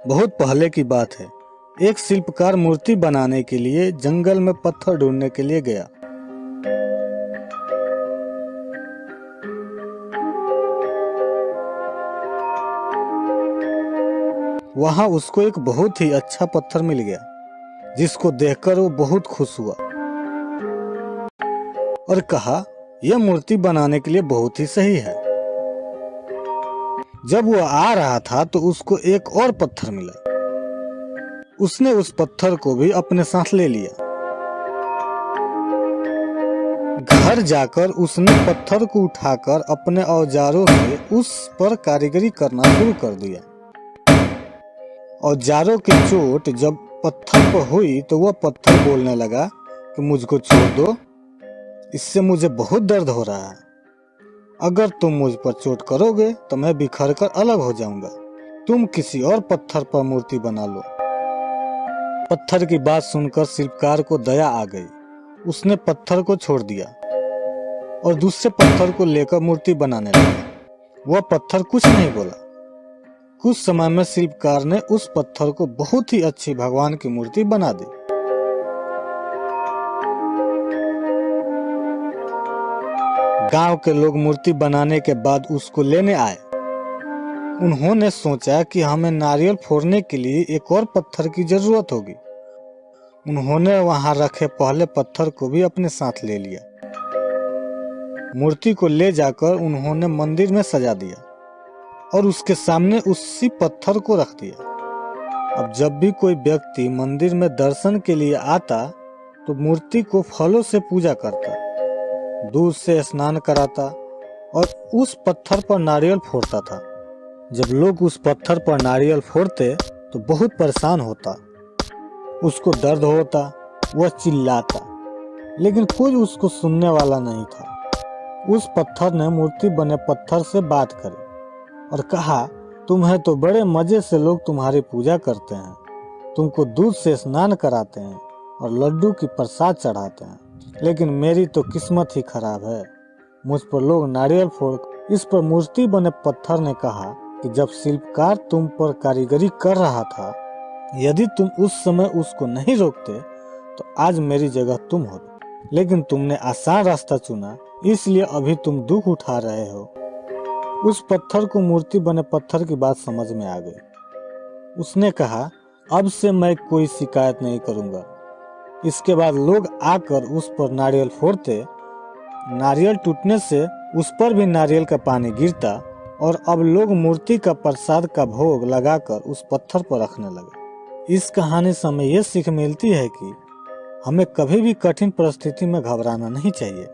बहुत पहले की बात है। एक शिल्पकार मूर्ति बनाने के लिए जंगल में पत्थर ढूंढने के लिए गया। वहां उसको एक बहुत ही अच्छा पत्थर मिल गया, जिसको देखकर वो बहुत खुश हुआ और कहा, यह मूर्ति बनाने के लिए बहुत ही सही है। जब वो आ रहा था तो उसको एक और पत्थर मिला। उसने उस पत्थर को भी अपने साथ ले लिया। घर जाकर उसने पत्थर को उठाकर अपने औजारों से उस पर कारीगरी करना शुरू कर दिया। औजारों की चोट जब पत्थर पर हुई तो वह पत्थर बोलने लगा कि मुझको छोड़ दो, इससे मुझे बहुत दर्द हो रहा है। अगर तुम मुझ पर चोट करोगे तो मैं बिखर कर अलग हो जाऊंगा। तुम किसी और पत्थर पर मूर्ति बना लो। पत्थर की बात सुनकर शिल्पकार को दया आ गई। उसने पत्थर को छोड़ दिया और दूसरे पत्थर को लेकर मूर्ति बनाने लगा। वह पत्थर कुछ नहीं बोला। कुछ समय में शिल्पकार ने उस पत्थर को बहुत ही अच्छी भगवान की मूर्ति बना दी। गांव के लोग मूर्ति बनाने के बाद उसको लेने आए। उन्होंने सोचा कि हमें नारियल फोड़ने के लिए एक और पत्थर की जरूरत होगी। उन्होंने वहां रखे पहले पत्थर को भी अपने साथ ले लिया। मूर्ति को ले जाकर उन्होंने मंदिर में सजा दिया और उसके सामने उसी पत्थर को रख दिया। अब जब भी कोई व्यक्ति मंदिर में दर्शन के लिए आता तो मूर्ति को फलों से पूजा करता, दूध से स्नान कराता और उस पत्थर पर नारियल फोड़ता था। जब लोग उस पत्थर पर नारियल फोड़ते तो बहुत परेशान होता, उसको दर्द होता, वह चिल्लाता, लेकिन कोई उसको सुनने वाला नहीं था। उस पत्थर ने मूर्ति बने पत्थर से बात करी और कहा, तुम्हें तो बड़े मजे से लोग तुम्हारी पूजा करते हैं, तुमको दूध से स्नान कराते हैं और लड्डू की प्रसाद चढ़ाते हैं, लेकिन मेरी तो किस्मत ही खराब है, मुझ पर लोग नारियल फोड़। इस पर मूर्ति बने पत्थर ने कहा कि जब शिल्पकार तुम पर कारीगरी कर रहा था, यदि तुम उस समय उसको नहीं रोकते तो आज मेरी जगह तुम होते, लेकिन तुमने आसान रास्ता चुना, इसलिए अभी तुम दुख उठा रहे हो। उस पत्थर को मूर्ति बने पत्थर की बात समझ में आ गई। उसने कहा, अब से मैं कोई शिकायत नहीं करूंगा। इसके बाद लोग आकर उस पर नारियल फोड़ते, नारियल टूटने से उस पर भी नारियल का पानी गिरता और अब लोग मूर्ति का प्रसाद का भोग लगाकर उस पत्थर पर रखने लगे। इस कहानी से हमें यह सीख मिलती है कि हमें कभी भी कठिन परिस्थिति में घबराना नहीं चाहिए।